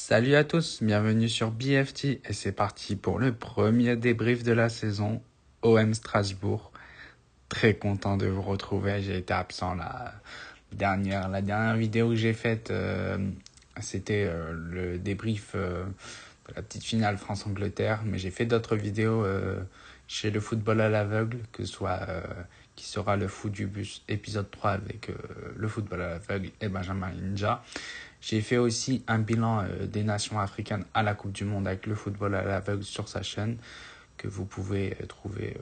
Salut à tous, bienvenue sur BFT et c'est parti pour le premier débrief de la saison OM Strasbourg. Très content de vous retrouver, j'ai été absent la dernière vidéo que j'ai faite, c'était le débrief de la petite finale France-Angleterre, mais j'ai fait d'autres vidéos chez le football à l'aveugle, que ce soit qui sera le foot du bus épisode 3 avec le football à l'aveugle et Benjamin Ninja. J'ai fait aussi un bilan des nations africaines à la Coupe du Monde avec le football à l'aveugle sur sa chaîne, que vous pouvez trouver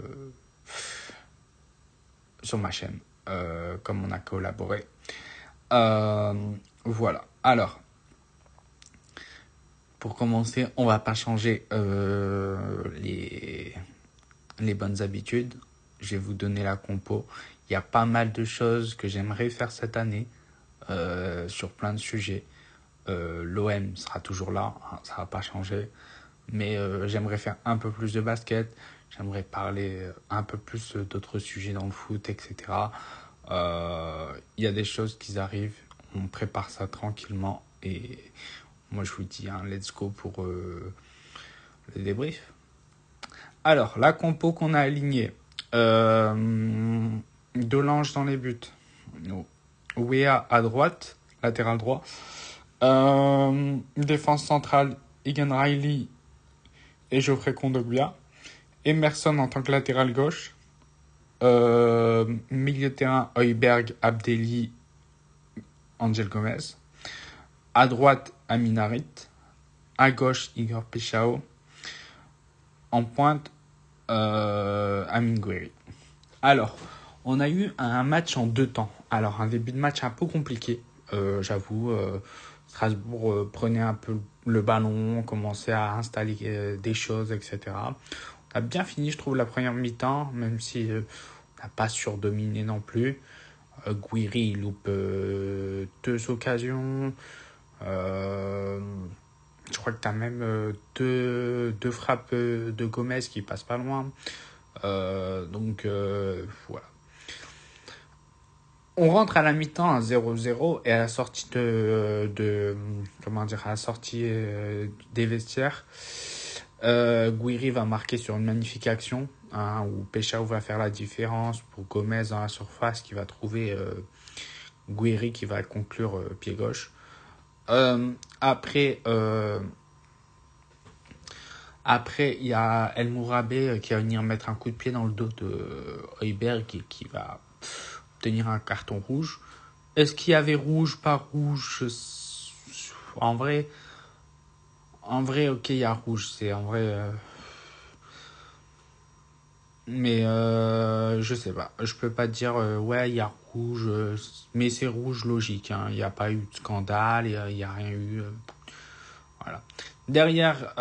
sur ma chaîne, comme on a collaboré. Voilà. Alors, pour commencer, on va pas changer les bonnes habitudes. Je vais vous donner la compo. Il y a pas mal de choses que j'aimerais faire cette année sur plein de sujets. L'OM sera toujours là, hein, ça va pas changer. Mais j'aimerais faire un peu plus de basket. J'aimerais parler un peu plus d'autres sujets dans le foot, etc. Y a des choses qui arrivent. On prépare ça tranquillement. Et moi, je vous dis, hein, let's go pour le débrief. Alors, la compo qu'on a alignée. Delange dans les buts. Wea à droite, latéral droit. Défense centrale, Egan Riley et Geoffrey Kondogbia. Emerson en tant que latéral gauche. Milieu de terrain, Højbjerg, Abdelli, Angel Gomez. À droite, Amin Harit. À gauche, Igor Pechao. En pointe, Amine Gouiri. Alors, on a eu un match en 2 temps. Alors, un début de match un peu compliqué, j'avoue. Strasbourg prenait un peu le ballon, commençait à installer des choses, etc. On a bien fini, je trouve, la première mi-temps, même si on n'a pas surdominé non plus. Gouiri, il loupe 2 occasions. Je crois que tu as même deux frappes de Gomez qui passent pas loin. Donc, voilà. On rentre à la mi-temps à 0-0 et à la sortie à la sortie des vestiaires, Gouiri va marquer sur une magnifique action, hein, où Pechao va faire la différence pour Gomez dans la surface qui va trouver Gouiri qui va conclure pied gauche. Après, il y a El Mourabé qui va venir mettre un coup de pied dans le dos de Højbjerg qui va obtenir un carton rouge. Est-ce qu'il y avait rouge, pas rouge? En vrai, ok, il y a rouge. C'est en vrai. Mais je sais pas. Je peux pas dire, ouais, il y a rouge. Mais c'est rouge logique. Hein. Il n'y a pas eu de scandale. Il n'y a rien eu. Voilà. Derrière,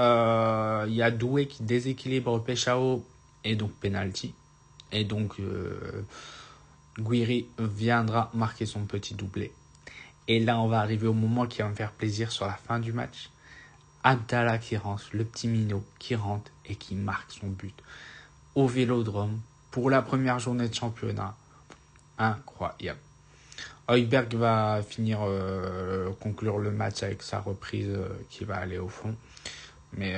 il y a Doué qui déséquilibre Pechao et donc penalty. Et donc, Gouiri viendra marquer son petit doublé. Et là, on va arriver au moment qui va me faire plaisir sur la fin du match. Abdallah qui rentre, le petit minot qui rentre et qui marque son but au Vélodrome pour la première journée de championnat. Incroyable. Højbjerg va finir conclure le match avec sa reprise qui va aller au fond. Mais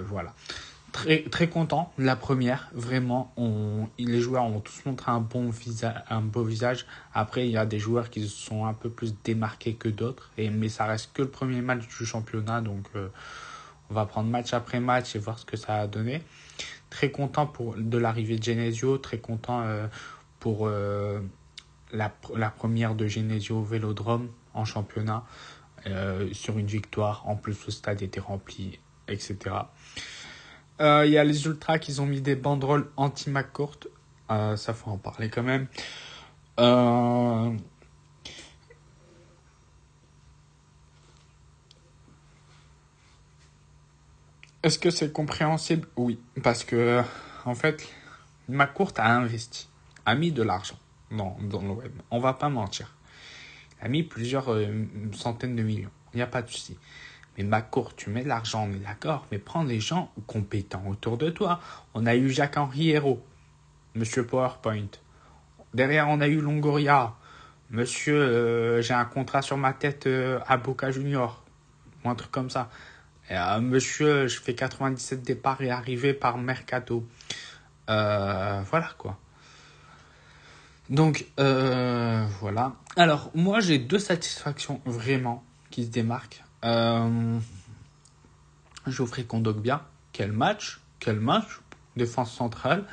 voilà. Très, très content. La première, vraiment, les joueurs ont tous montré un beau visage. Après, il y a des joueurs qui se sont un peu plus démarqués que d'autres. Mais ça reste que le premier match du championnat. Donc, on va prendre match après match et voir ce que ça a donné. Très content de l'arrivée de Genesio. Très content pour la première de Genesio au Vélodrome en championnat. Sur une victoire. En plus, le stade était rempli, etc. Il y a les ultras qui ont mis des banderoles anti-McCourt. Ça, faut en parler quand même. Est-ce que c'est compréhensible? Oui, parce que, en fait, McCourt a investi, a mis de l'argent dans le web. On va pas mentir. Il a mis plusieurs centaines de millions. Il n'y a pas de souci. Mais McCourt, tu mets de l'argent, on est d'accord, mais prends des gens compétents autour de toi. On a eu Jacques-Henri Hérault, Monsieur PowerPoint. Derrière, on a eu Longoria. Monsieur, j'ai un contrat sur ma tête à Boca Junior. ou un truc comme ça. Et, monsieur, je fais 97 départs et arrivé par Mercato. Voilà quoi. Donc, voilà. Alors, moi, j'ai 2 satisfactions vraiment qui se démarquent. Geoffrey Kondogbia, quel match. Défense centrale.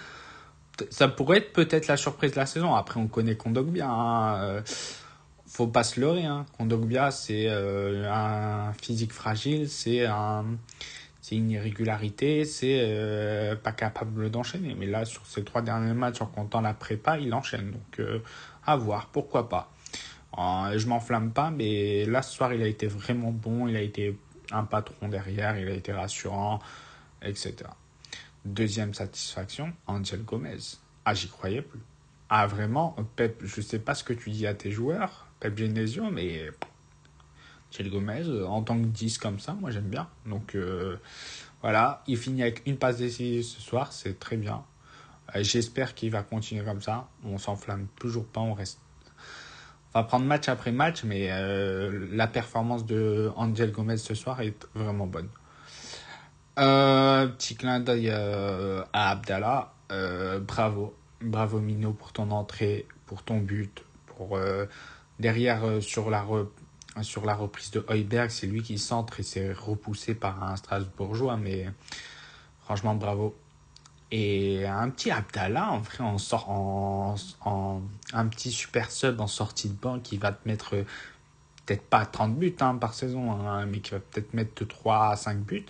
Ça pourrait être peut-être la surprise de la saison. Après, on connaît Kondogbia. Faut pas se leurrer. Kondogbia, c'est un physique fragile, c'est une irrégularité, c'est pas capable d'enchaîner. Mais là, sur ces 3 derniers matchs, en comptant la prépa, il enchaîne. Donc, à voir, pourquoi pas. Je m'enflamme pas, mais là, ce soir, il a été vraiment bon. Il a été un patron derrière, il a été rassurant, etc. Deuxième satisfaction, Angel Gomez. J'y croyais plus. Vraiment, Pep, je sais pas ce que tu dis à tes joueurs, Pep Genesio, mais Angel Gomez, en tant que 10 comme ça, moi j'aime bien. Donc voilà, il finit avec une passe décisive ce soir, c'est très bien. J'espère qu'il va continuer comme ça. On s'enflamme toujours pas, on reste. On va prendre match après match, mais la performance de Angel Gomez ce soir est vraiment bonne. Petit clin d'œil à Abdallah. Bravo. Bravo Mino pour ton entrée, pour ton but. Derrière, sur la reprise de Højbjerg, c'est lui qui centre et c'est repoussé par un Strasbourgeois. Mais franchement, bravo. Et un petit Abdallah, en vrai, un petit super sub en sortie de banc qui va te mettre peut-être pas 30 buts par saison, mais qui va peut-être mettre de 3 à 5 buts.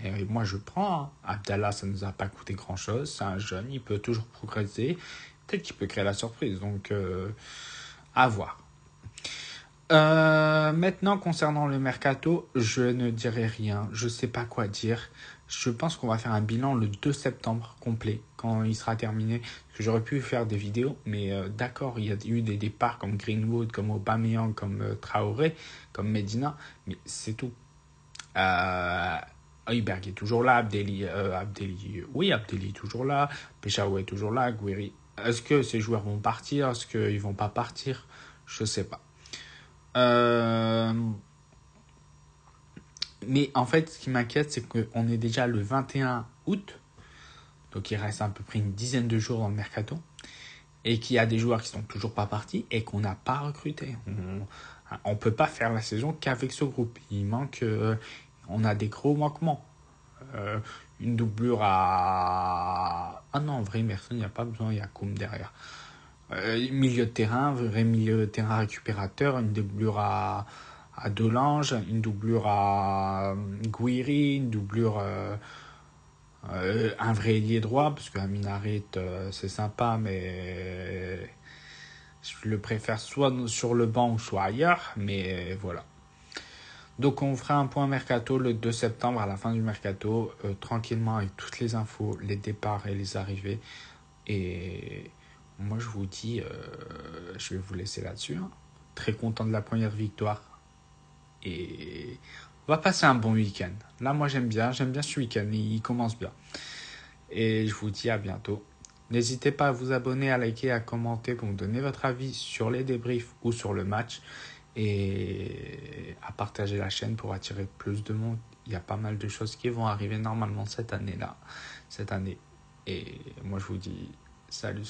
Et moi, je prends. Abdallah, ça ne nous a pas coûté grand-chose. C'est un jeune, il peut toujours progresser. Peut-être qu'il peut créer la surprise. Donc, à voir. Maintenant, concernant le mercato, je ne dirai rien. Je ne sais pas quoi dire. Je pense qu'on va faire un bilan le 2 septembre complet, quand il sera terminé. Parce que j'aurais pu faire des vidéos, mais d'accord, il y a eu des départs comme Greenwood, comme Aubameyang, comme Traoré, comme Medina, mais c'est tout. Højbjerg est toujours là, Abdelli est toujours là, Peshao est toujours là, Guiri. Est-ce que ces joueurs vont partir? Est-ce qu'ils vont pas partir? Je sais pas. Mais en fait, ce qui m'inquiète, c'est qu'on est déjà le 21 août, donc il reste à peu près une dizaine de jours dans le mercato, et qu'il y a des joueurs qui sont toujours pas partis et qu'on n'a pas recruté. On peut pas faire la saison qu'avec ce groupe. On a des gros manquements. Une doublure à... Ah non, en vrai, Emerson, il n'y a pas besoin, il y a Koum derrière. Milieu de terrain, vrai milieu de terrain récupérateur, une doublure à Delange, une doublure à Guiri, une doublure... un vrai ailier droit, parce qu'un Minarit, c'est sympa, mais je le préfère soit sur le banc ou soit ailleurs, mais voilà. Donc on fera un point mercato le 2 septembre à la fin du mercato, tranquillement avec toutes les infos, les départs et les arrivées. Et moi je vous dis, je vais vous laisser là-dessus. Très content de la première victoire. Et on va passer un bon week-end. Là moi j'aime bien ce week-end, il commence bien. Et je vous dis à bientôt. N'hésitez pas à vous abonner, à liker, à commenter pour me donner votre avis sur les débriefs ou sur le match. Et à partager la chaîne pour attirer plus de monde. Il y a pas mal de choses qui vont arriver normalement cette année. Et moi je vous dis salut.